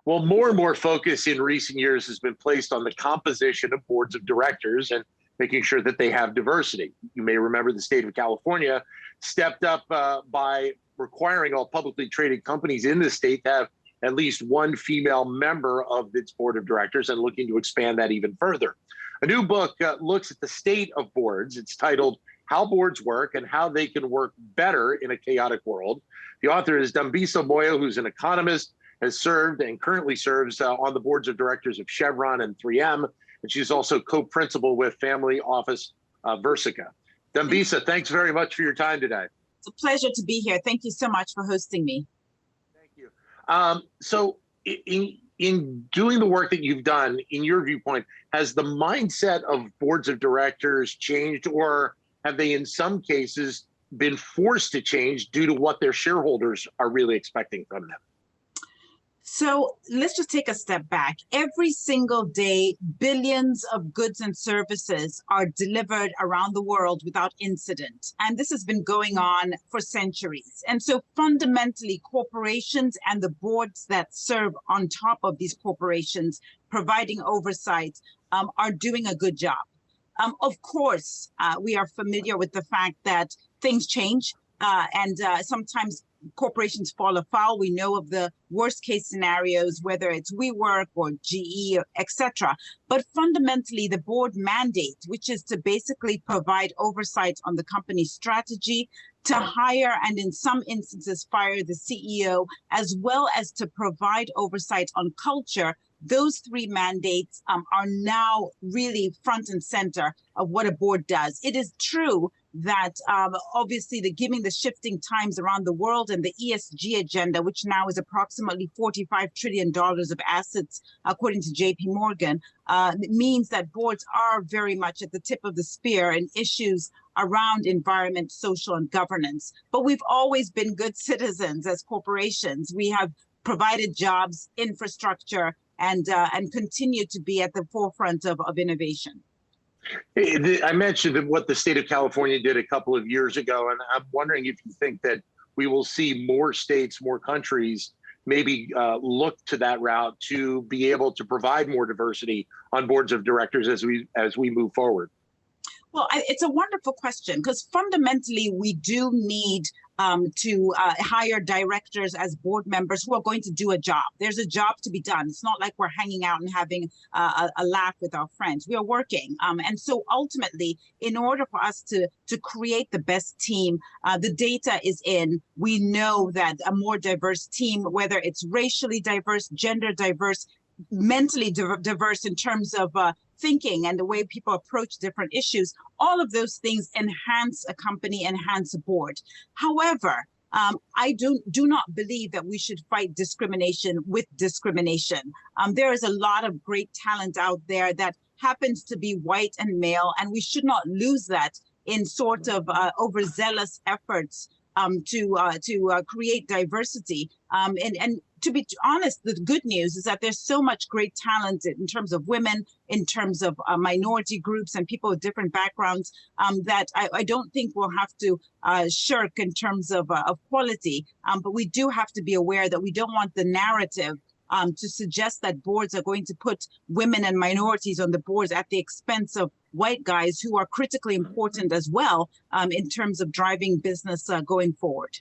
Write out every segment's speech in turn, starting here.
Well, more and more focus in recent years has been placed on the composition of boards of directors and making sure that they have diversity. You may remember the state of California stepped up by requiring all publicly traded companies in the state to have at least one female member of its board of directors and looking to expand that even further. A new book looks at the state of boards. It's titled How Boards Work and How They Can Work Better in a Chaotic World. The author is Dambisa Moyo, who's an economist, has served and currently serves on the boards of directors of Chevron and 3M. And she's also co-principal with family office Versica. Dambisa, thanks very much for your time today. It's a pleasure to be here. Thank you so much for hosting me. Thank you. So in doing the work that you've done, in your viewpoint, has the mindset of boards of directors changed, or have they in some cases been forced to change due to what their shareholders are really expecting from them? So let's just take a step back. Every single day, billions of goods and services are delivered around the world without incident. And this has been going on for centuries. And so fundamentally, corporations and the boards that serve on top of these corporations, providing oversight, are doing a good job. Of course, we are familiar with the fact that things change and sometimes corporations fall afoul. We know of the worst case scenarios, whether it's WeWork or GE, etc. But fundamentally, the board mandate, which is to basically provide oversight on the company's strategy, to hire and in some instances fire the CEO, as well as to provide oversight on culture, those three mandates are now really front and center of what a board does. It is true that obviously given the shifting times around the world and the ESG agenda, which now is approximately $45 trillion of assets, according to JP Morgan, it means that boards are very much at the tip of the spear in issues around environment, social, and governance. But we've always been good citizens as corporations. We have provided jobs, infrastructure, and continue to be at the forefront of innovation. I mentioned what the state of California did a couple of years ago, and I'm wondering if you think that we will see more states, more countries maybe look to that route to be able to provide more diversity on boards of directors as we move forward. Well, it's a wonderful question, because fundamentally we do need to hire directors as board members who are going to do a job. There's a job to be done. It's not like we're hanging out and having a laugh with our friends. We are working. And so ultimately, in order for us to create the best team, the data is in. We know that a more diverse team, whether it's racially diverse, gender diverse, mentally diverse in terms of thinking and the way people approach different issues, all of those things enhance a company, enhance a board. However, I do not believe that we should fight discrimination with discrimination. There is a lot of great talent out there that happens to be white and male, and we should not lose that in sort of overzealous efforts to create diversity. And to be honest, the good news is that there's so much great talent in terms of women, in terms of minority groups and people with different backgrounds that I don't think we'll have to shirk in terms of quality. But we do have to be aware that we don't want the narrative to suggest that boards are going to put women and minorities on the boards at the expense of white guys who are critically important as well in terms of driving business going forward.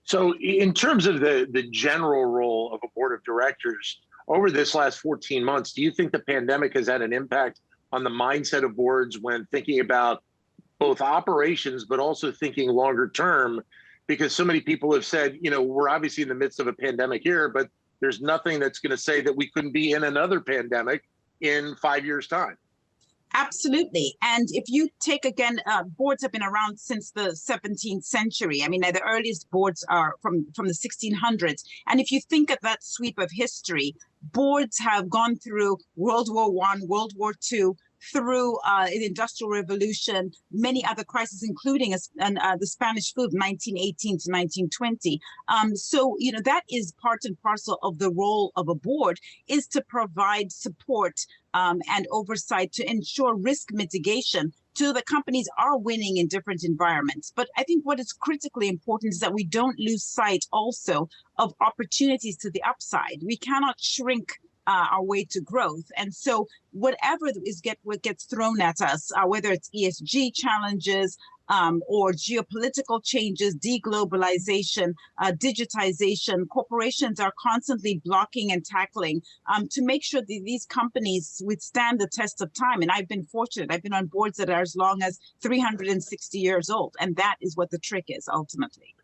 So in terms of the general role of a board of directors over this last 14 months, do you think the pandemic has had an impact on the mindset of boards when thinking about both operations, but also thinking longer term? Because so many people have said, you know, we're obviously in the midst of a pandemic here, but there's nothing that's going to say that we couldn't be in another pandemic in 5 years' time. Absolutely. And if you take, again, boards have been around since the 17th century. I mean, the earliest boards are from the 1600s. And if you think of that sweep of history, boards have gone through World War I, World War II, through the Industrial Revolution, many other crises, including the Spanish flu of 1918 to 1920. So, you know, that is part and parcel of the role of a board, is to provide support and oversight to ensure risk mitigation to the companies are winning in different environments. But I think what is critically important is that we don't lose sight also of opportunities to the upside. We cannot shrink our way to growth. And so whatever what gets thrown at us, whether it's ESG challenges, or geopolitical changes, deglobalization, digitization, corporations are constantly blocking and tackling to make sure that these companies withstand the test of time. And I've been fortunate. I've been on boards that are as long as 360 years old. And that is what the trick is ultimately.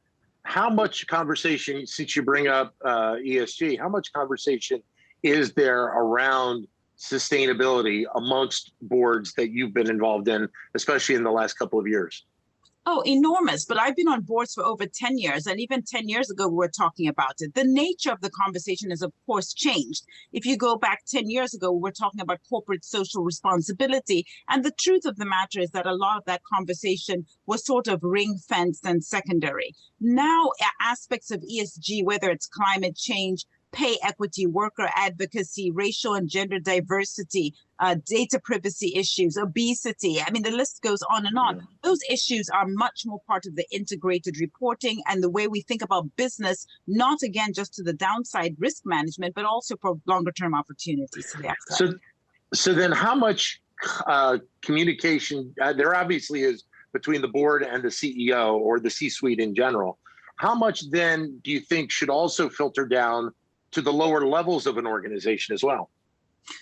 How much conversation, since you bring up ESG, how much conversation is there around sustainability amongst boards that you've been involved in, especially in the last couple of years? Oh, enormous. But I've been on boards for over 10 years. And even 10 years ago, we were talking about it. The nature of the conversation has, of course, changed. If you go back 10 years ago, we were talking about corporate social responsibility. And the truth of the matter is that a lot of that conversation was sort of ring-fenced and secondary. Now, aspects of ESG, whether it's climate change, pay equity, worker advocacy, racial and gender diversity, data privacy issues, obesity. I mean, the list goes on and on. Those issues are much more part of the integrated reporting and the way we think about business, not again just to the downside risk management, but also for longer term opportunities to the upside. So then how much communication there obviously is between the board and the CEO or the C-suite in general. How much then do you think should also filter down to the lower levels of an organization as well?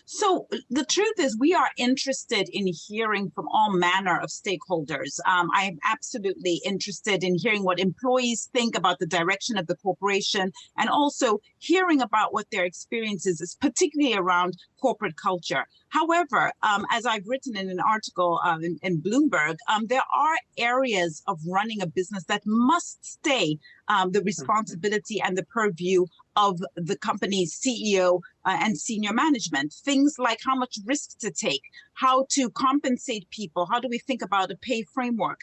So the truth is we are interested in hearing from all manner of stakeholders. I'm absolutely interested in hearing what employees think about the direction of the corporation and also hearing about what their experiences is, particularly around corporate culture. However, as I've written in an article in Bloomberg, there are areas of running a business that must stay the responsibility and the purview of the company's CEO and senior management. Things like how much risk to take, how to compensate people, how do we think about a pay framework,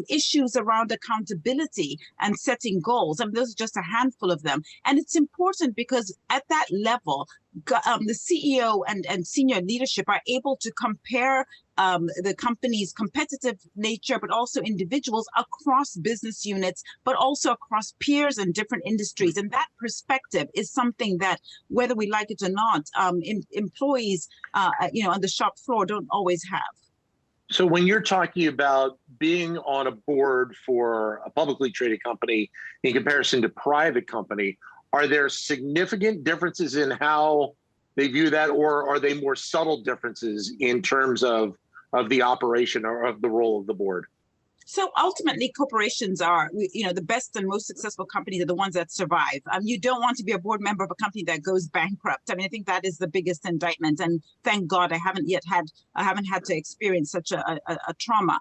issues around accountability and setting goals. I mean, those are just a handful of them. And it's important because at that level, the CEO and senior leadership are able to compare the company's competitive nature, but also individuals across business units, but also across peers and different industries. And that perspective is something that, whether we like it or not, employees, on the shop floor don't always have. So when you're talking about being on a board for a publicly traded company in comparison to private company, are there significant differences in how they view that, or are they more subtle differences in terms of the operation or of the role of the board? So ultimately, corporations are, the best and most successful companies are the ones that survive. You don't want to be a board member of a company that goes bankrupt. I mean, I think that is the biggest indictment. And thank God I haven't had to experience such a trauma.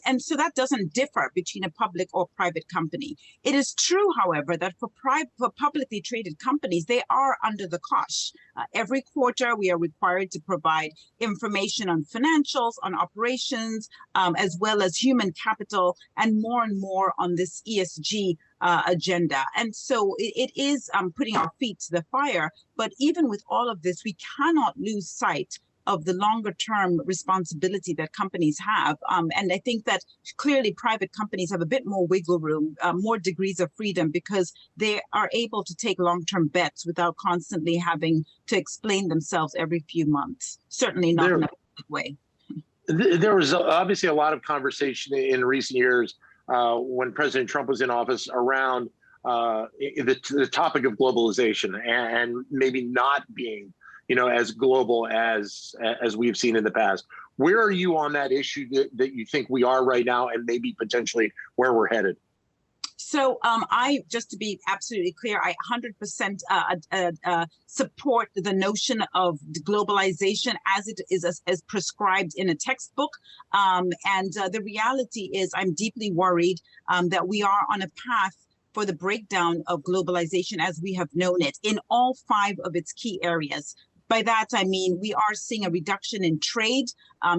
And so that doesn't differ between a public or private company. It is true, however, that for publicly traded companies, they are under the cosh. Every quarter, we are required to provide information on financials, on operations, as well as human capital, and more on this ESG agenda. And so it is putting our feet to the fire. But even with all of this, we cannot lose sight of the longer term responsibility that companies have. And I think that clearly private companies have a bit more wiggle room, more degrees of freedom, because they are able to take long-term bets without constantly having to explain themselves every few months. Certainly not in a big way. There was obviously a lot of conversation in recent years when President Trump was in office around the topic of globalization and maybe not being as global as we've seen in the past. Where are you on that issue that you think we are right now, and maybe potentially where we're headed? So just to be absolutely clear, I 100% support the notion of globalization as it is as prescribed in a textbook. And the reality is I'm deeply worried that we are on a path for the breakdown of globalization as we have known it in all 5 of its key areas. By that, I mean, we are seeing a reduction in trade.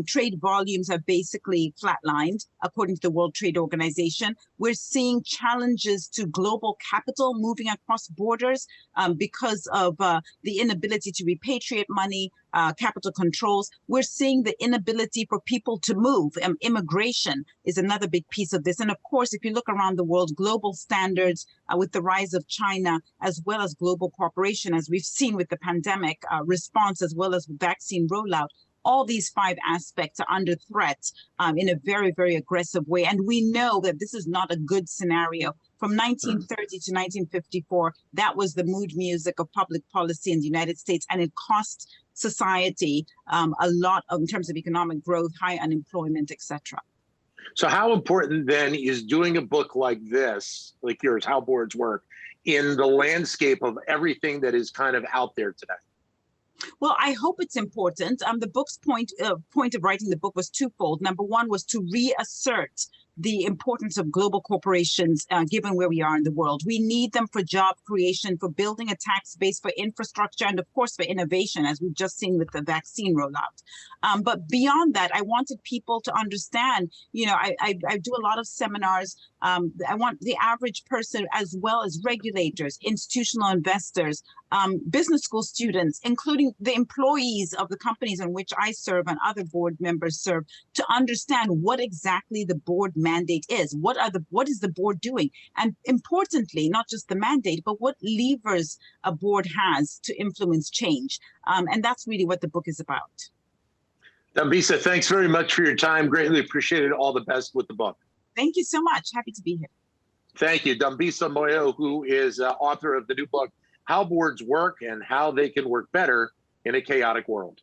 Trade volumes have basically flatlined, according to the World Trade Organization. We're seeing challenges to global capital moving across borders because of the inability to repatriate money, capital controls. We're seeing the inability for people to move. Immigration is another big piece of this. And of course, if you look around the world, global standards with the rise of China, as well as global cooperation, as we've seen with the pandemic response, as well as vaccine rollout, all these 5 aspects are under threat in a very, very aggressive way. And we know that this is not a good scenario. From 1930 to 1954, that was the mood music of public policy in the United States, and it cost society a lot in terms of economic growth, high unemployment, etc. So how important then is doing a book like this, like yours, How Boards Work, in the landscape of everything that is kind of out there today? Well, I hope it's important. The book's point of writing the book was twofold. Number one was to reassert the importance of global corporations, given where we are in the world. We need them for job creation, for building a tax base, for infrastructure, and of course for innovation, as we've just seen with the vaccine rollout. But beyond that, I wanted people to understand, I do a lot of seminars. I want the average person, as well as regulators, institutional investors, business school students, including the employees of the companies in which I serve and other board members serve, to understand what exactly the board mandate is. What is the board doing? And importantly, not just the mandate, but what levers a board has to influence change. And that's really what the book is about. Dambisa, thanks very much for your time. Greatly appreciated. All the best with the book. Thank you so much. Happy to be here. Thank you. Dambisa Moyo, who is author of the new book, How Boards Work and How They Can Work Better in a Chaotic World.